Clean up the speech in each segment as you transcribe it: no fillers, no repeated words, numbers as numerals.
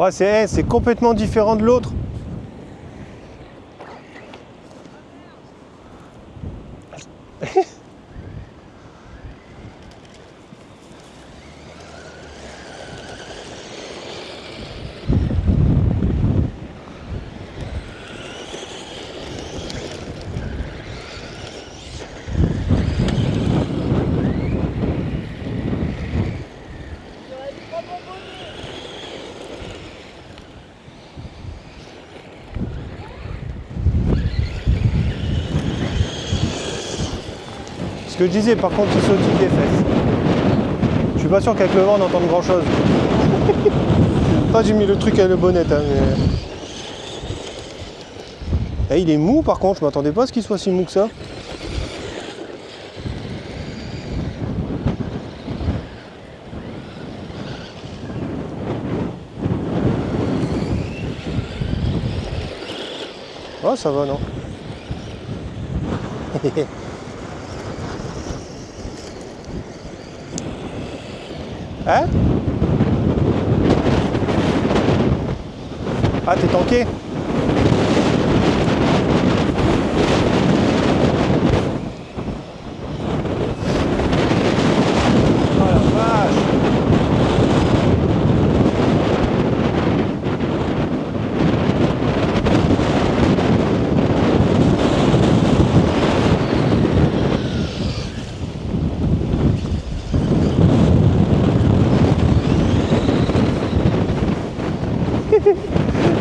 Ouais, c'est complètement différent de l'autre. Ce que je disais, par contre, il sautille des fesses. Je suis pas sûr qu'avec le vent on entende grand chose. Enfin, j'ai mis le truc à le bonnet. Hein, mais... il est mou par contre, je m'attendais pas à ce qu'il soit si mou que ça. Oh, ça va, non? Hein? Ah, t'es tanké? Oh la vache!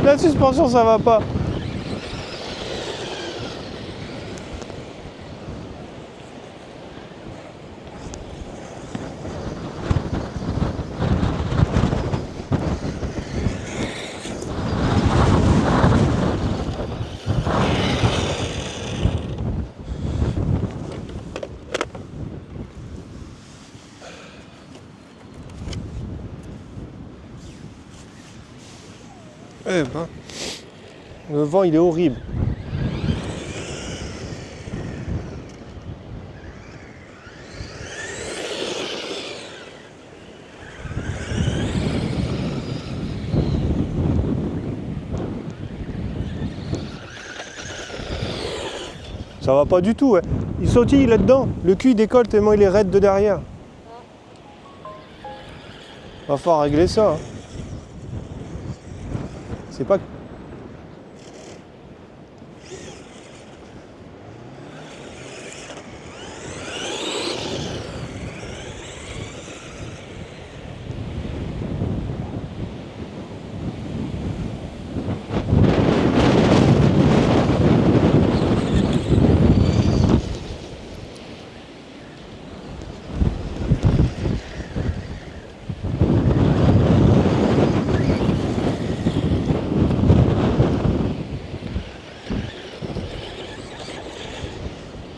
La suspension, ça va pas. Eh ben, le vent, il est horrible. Ça va pas du tout, ouais. Il sautille là-dedans. Le cul il décolle tellement il est raide de derrière. Va falloir régler ça. Hein. C'est pas...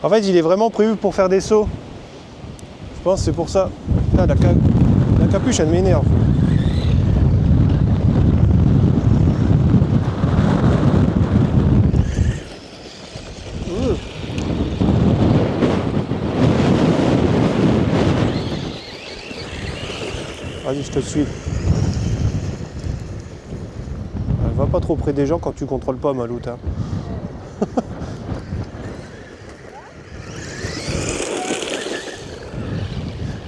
En fait, il est vraiment prévu pour faire des sauts. Je pense que c'est pour ça. Putain, la capuche, elle m'énerve. Vas-y, je te suis. Va pas trop près des gens quand tu contrôles pas, Maloute. Hein.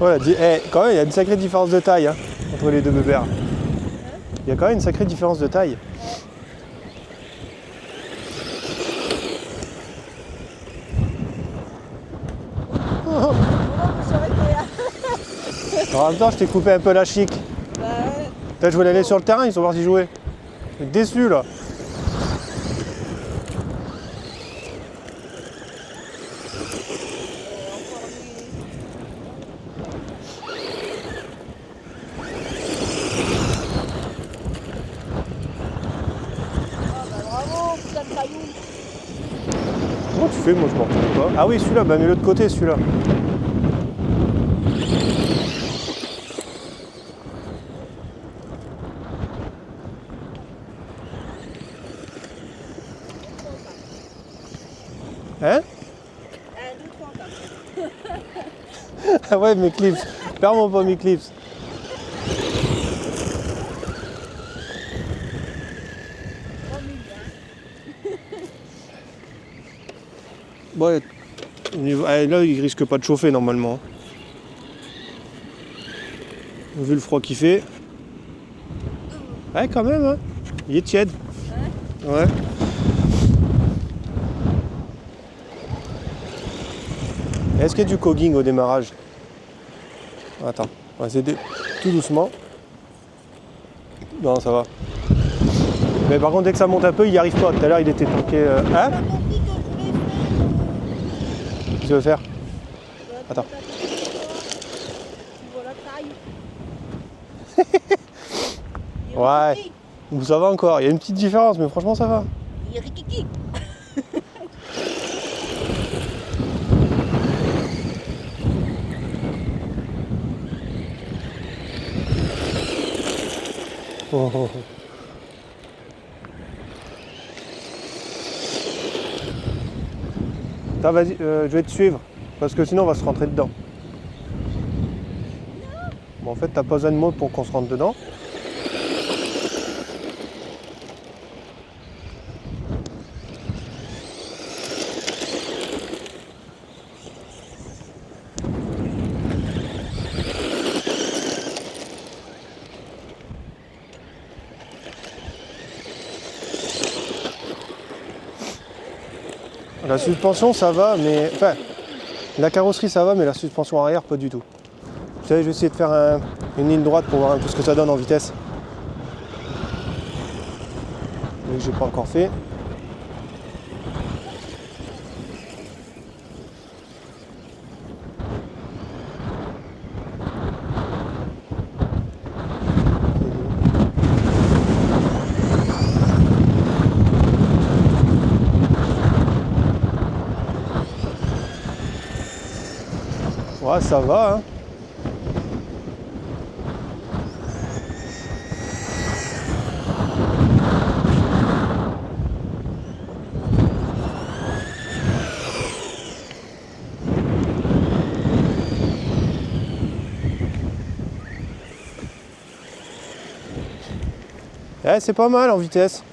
Voilà, quand même, il y a une sacrée différence de taille hein, entre les deux bébés. Il y a quand même une sacrée différence de taille. En même temps, je t'ai coupé un peu la chic. Bah ouais. Peut-être je voulais aller sur le terrain, ils sont partis jouer. Je suis déçu là. Bravo, putain de caillou. Comment tu fais? Moi je m'en retrouve pas. Ah oui, celui-là, bah mets l'autre côté, celui-là. Hein? 1, 2, 3, 4. Ah ouais, mes clips. Perds-moi pas mes clips. Ouais. Là, il risque pas de chauffer normalement. Vu le froid qu'il fait. Ouais, quand même, hein. Il est tiède. Ouais. Est-ce qu'il y a du cogging au démarrage? Attends, on va essayer tout doucement. Non, ça va. Mais par contre, dès que ça monte un peu, il n'y arrive pas. Tout à l'heure, il était tanké. Hein? Qu'est-ce que tu veux faire? Attends. Ouais. Ça va encore. Il y a une petite différence, mais franchement, ça va. Il est rikiki. Oh, oh, oh. Attends, vas-y, je vais te suivre. Parce que sinon, on va se rentrer dedans. Bon, en fait, t'as pas besoin de mots pour qu'on se rentre dedans. La suspension, ça va, mais... Enfin, la carrosserie, ça va, mais la suspension arrière, pas du tout. Vous savez, je vais essayer de faire une ligne droite pour voir un peu ce que ça donne en vitesse. Mais j'ai pas encore fait. Ouais, ça va, hein. Ouais, c'est pas mal en vitesse.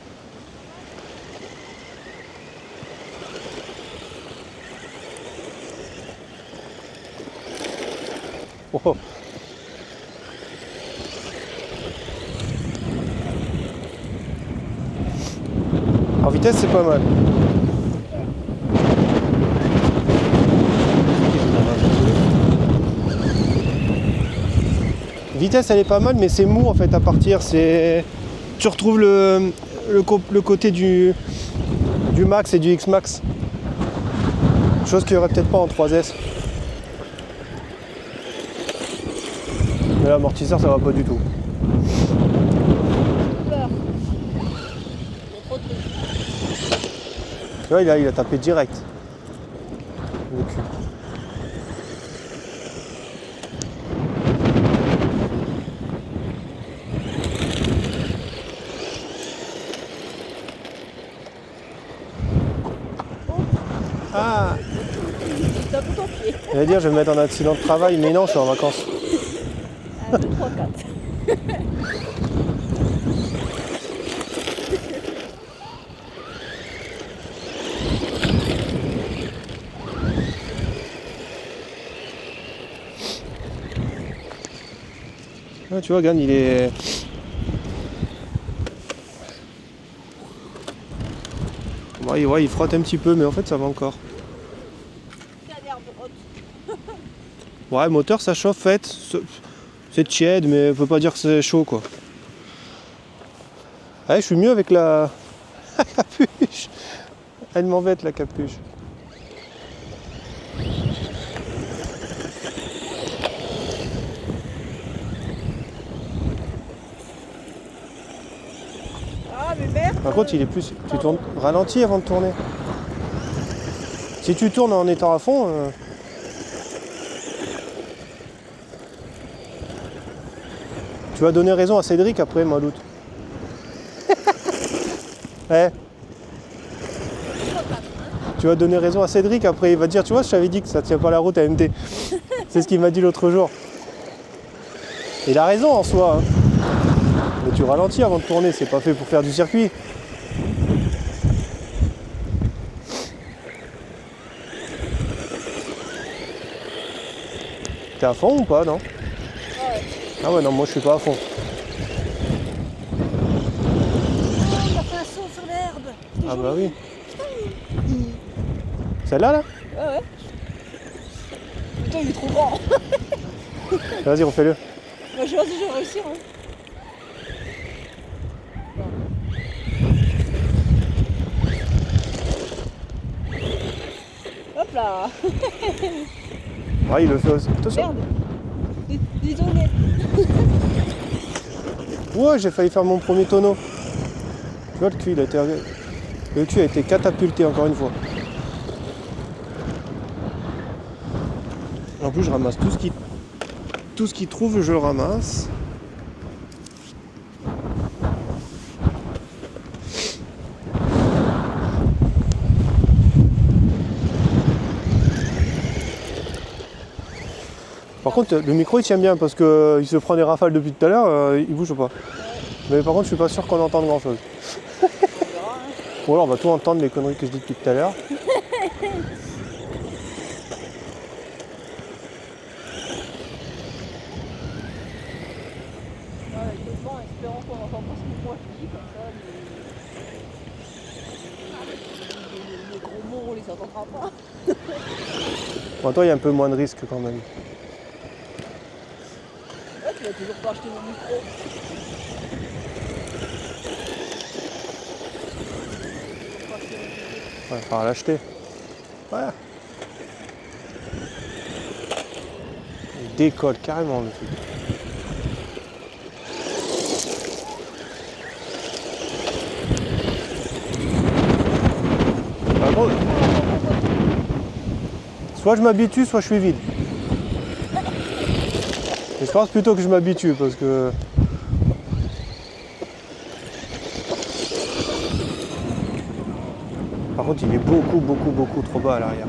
Oh. En vitesse, c'est pas mal. Vitesse, elle est pas mal, mais c'est mou en fait à partir. Tu retrouves le côté du Max et du X-Max. Chose qu'il n'y aurait peut-être pas en 3S. Mais l'amortisseur, ça va pas du tout. Peur. Il y a trop de trucs. Tu vois, il a tapé direct. Le cul. Ah! C'est un peu ton pied. J'allais dire, je vais me mettre en accident de travail, mais non, je suis en vacances. 1, 2, 3, 4. Ah, tu vois, Gann, il est... Ouais, il frotte un petit peu, mais en fait, ça va encore. C'est l'herbe haute. Ouais, moteur, ça chauffe, fait. C'est tiède, mais on peut pas dire que c'est chaud, quoi. Ouais, je suis mieux avec la capuche. Elle m'embête, la capuche. Ah, mais merde. Par contre, il est plus... Tu tournes ralenti avant de tourner. Si tu tournes en étant à fond... Tu vas donner raison à Cédric après, Maloute. Ouais. Tu vas donner raison à Cédric après, il va te dire, tu vois, je t'avais dit que ça tient pas la route à MT. C'est ce qu'il m'a dit l'autre jour. Il a raison en soi. Hein. Mais tu ralentis avant de tourner, c'est pas fait pour faire du circuit. T'es à fond ou pas, non? Ouais. Ah ouais, non, moi je suis pas à fond. Oh, il a fait un saut sur l'herbe. C'était Ah joli. bah oui. Putain. Celle-là, là? Ouais, ouais. Putain, il est trop grand. Vas-y, refais-le. Moi, je vais réussir. Hein. Hop là. Ouais, il le fait aussi. Attention. Merde. Désolé. Ouais, j'ai failli faire mon premier tonneau. Tu vois, le cul a été catapulté encore une fois. En plus, je ramasse tout ce qui trouve, je le ramasse. Par contre, le micro il tient bien parce qu'il se prend des rafales depuis tout à l'heure, il bouge pas. Mais par contre, je suis pas sûr qu'on entende grand chose. On verra. Hein. Ou alors on va tout entendre les conneries que je dis depuis tout à l'heure. Ouais, écoute-moi, espérons qu'on n'entend pas ce que moi je dis comme ça. Les gros mots, on les entendra pas. Bon, toi, il y a un peu moins de risque quand même. Ouais, tu vas toujours pas acheter mon micro. Ouais, il faudra l'acheter. Ouais. Il décolle carrément le truc. Par contre, soit je m'habitue, soit je suis vide. Et je pense plutôt que je m'habitue parce que... Par contre, il est beaucoup trop bas à l'arrière.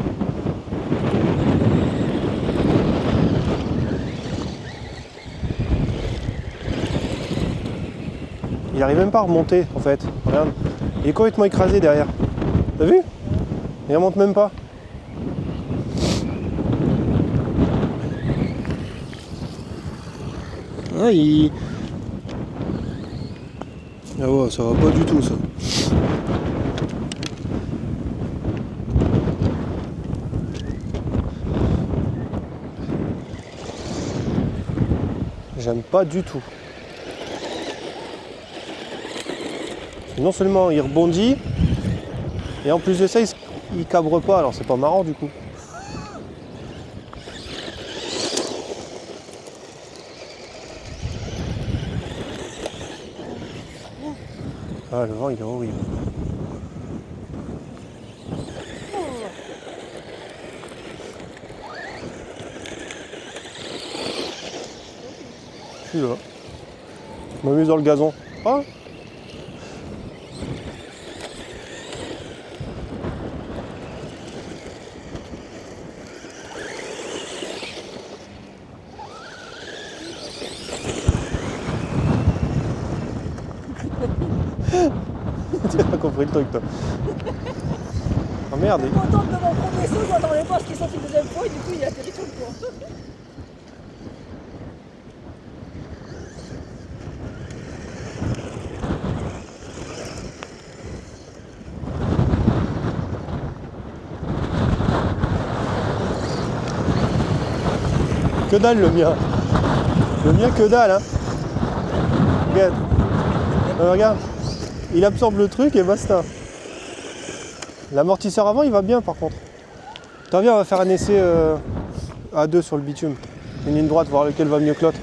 Il arrive même pas à remonter en fait. Regarde. Il est complètement écrasé derrière. T'as vu? Il remonte même pas. Ah, ah ouais, ça va pas du tout ça. J'aime pas du tout. Non seulement il rebondit, et en plus de ça, il cabre pas, alors c'est pas marrant du coup. Ah, le vent il est horrible. Je suis là. Je m'amuse dans le gazon. Ah. Tu as compris le truc toi. Oh merde. Je suis contente de mon premier saut, je m'attendais pas à ce qu'il sorte une deuxième fois et du coup il a atterri sur le pont. Que dalle le mien. Le mien que dalle hein. Regarde. Regarde. Il absorbe le truc et basta. L'amortisseur avant il va bien par contre. T'as bien, on va faire un essai à deux sur le bitume. Une ligne droite, voir lequel va mieux que l'autre.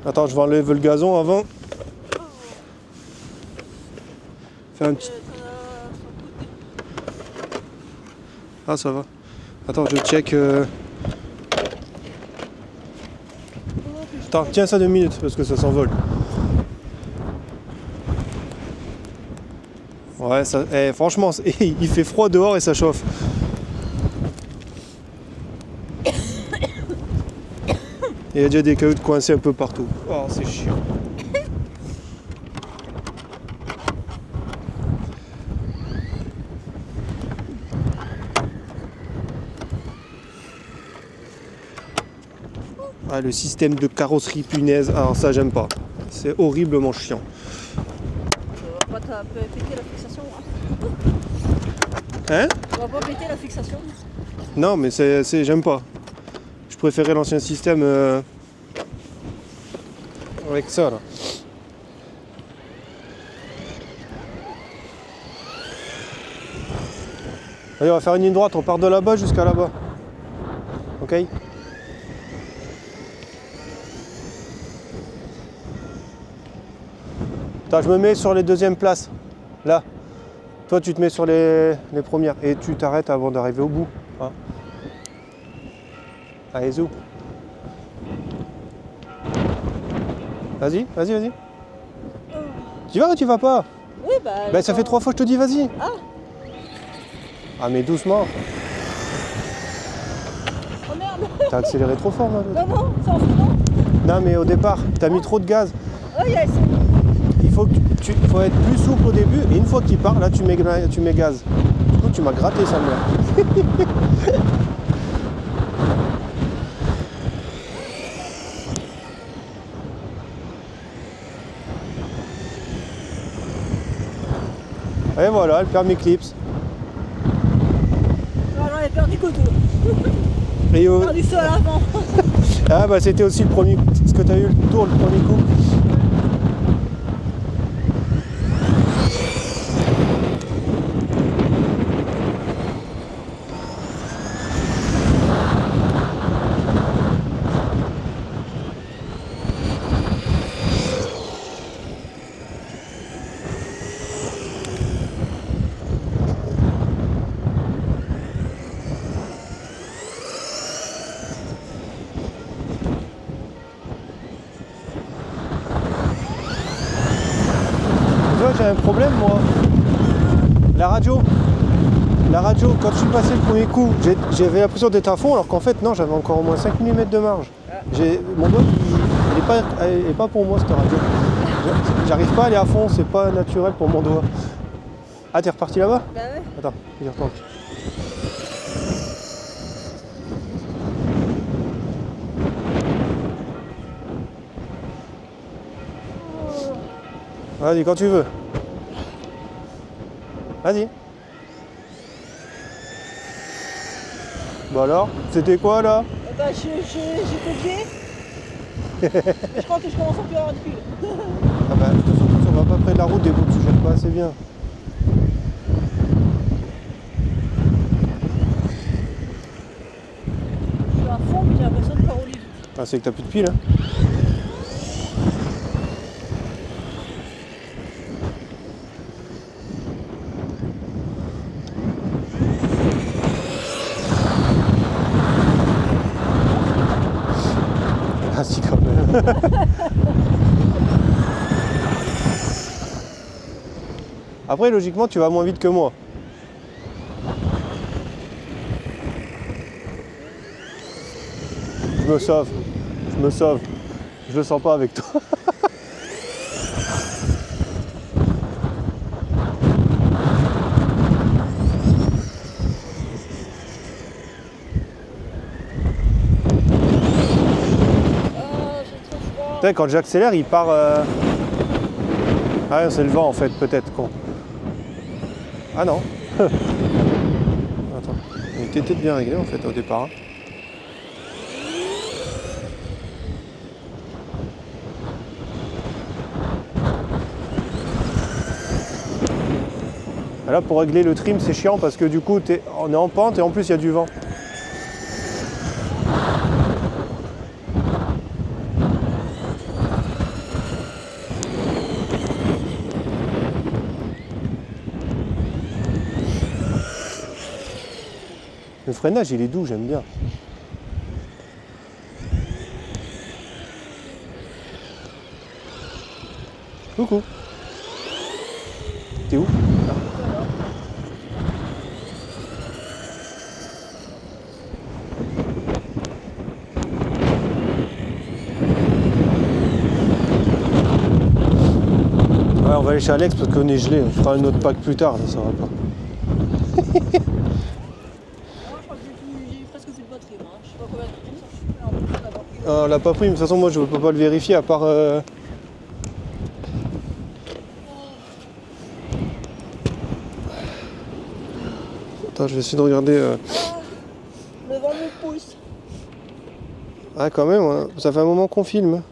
Attends, je vais enlever le gazon avant. Faire un petit... Ah ça va. Attends, je check. Attends, tiens ça 2 minutes parce que ça s'envole. Ouais, ça, franchement, il fait froid dehors et ça chauffe. Et il y a déjà des cailloux coincés un peu partout. Oh, c'est chiant. Ah, le système de carrosserie punaise, alors ça j'aime pas. C'est horriblement chiant. On va pas péter la fixation. Hein? On va pas péter la fixation. Non mais j'aime pas. Je préférais l'ancien système avec ça là. Allez, on va faire une ligne droite, on part de là-bas jusqu'à là-bas. Ok? Attends, je me mets sur les deuxièmes places. Là. Toi, tu te mets sur les premières. Et tu t'arrêtes avant d'arriver au bout. Hein. Allez, zou. Vas-y, vas-y, vas-y. Tu vas ou tu vas pas? Oui, Bah, ça fait 3 fois que je te dis vas-y. Ah. Ah, mais doucement. Oh merde. T'as accéléré trop fort, là. Non, c'est en freinant. Non, mais au départ, t'as mis trop de gaz. Oh yes. Il faut être plus souple au début. Et une fois qu'il part, là, tu mets gaz. Du coup, tu m'as gratté, ça me. Et voilà, le permis Eclipse. Non, j'en ai perdu que 2. Et J'ai perdu ça à l'avant. ah bah c'était aussi le premier. Ce que t'as eu le tour le premier coup. J'ai un problème moi. La radio, quand je suis passé le premier coup, j'avais l'impression d'être à fond alors qu'en fait non, j'avais encore au moins 5 mm de marge. Mon doigt, il est pas pour moi cette radio. J'arrive pas à aller à fond, c'est pas naturel pour mon doigt. Ah, t'es reparti là-bas? Bah ouais. Attends, j'y retourne. Vas-y, quand tu veux. Vas-y. Bah alors, c'était quoi là? Bah j'ai copié. Je crois que je commence à plus avoir de pile. Ah bah, de toute façon, quand on va pas près de la route, des bouts tu gères pas assez bien. Je suis à fond, mais j'ai l'impression de pas rouler vite. Ah, c'est que t'as plus de pile, hein. Ah si, quand même. Après, logiquement, tu vas moins vite que moi. Je me sauve. Je le sens pas avec toi. Putain, quand j'accélère, il part. Ah, c'est le vent en fait, peut-être. Con. Ah non. Attends. Il était peut-être bien réglé en fait au départ. Hein. Là, pour régler le trim, c'est chiant parce que du coup, on est en pente et en plus, il y a du vent. Le freinage, il est doux, j'aime bien. Coucou. T'es où? Là. Ouais, on va aller chez Alex parce qu'on est gelé. On fera un autre pack plus tard, mais ça va pas. J'ai presque fait le batterie, moi. Je sais pas combien de temps ça fait. Ah, on l'a pas pris, mais de toute façon, moi je peux pas le vérifier à part. Attends, je vais essayer de regarder. Le vent me pousse. Ah, quand même, hein. Ça fait un moment qu'on filme.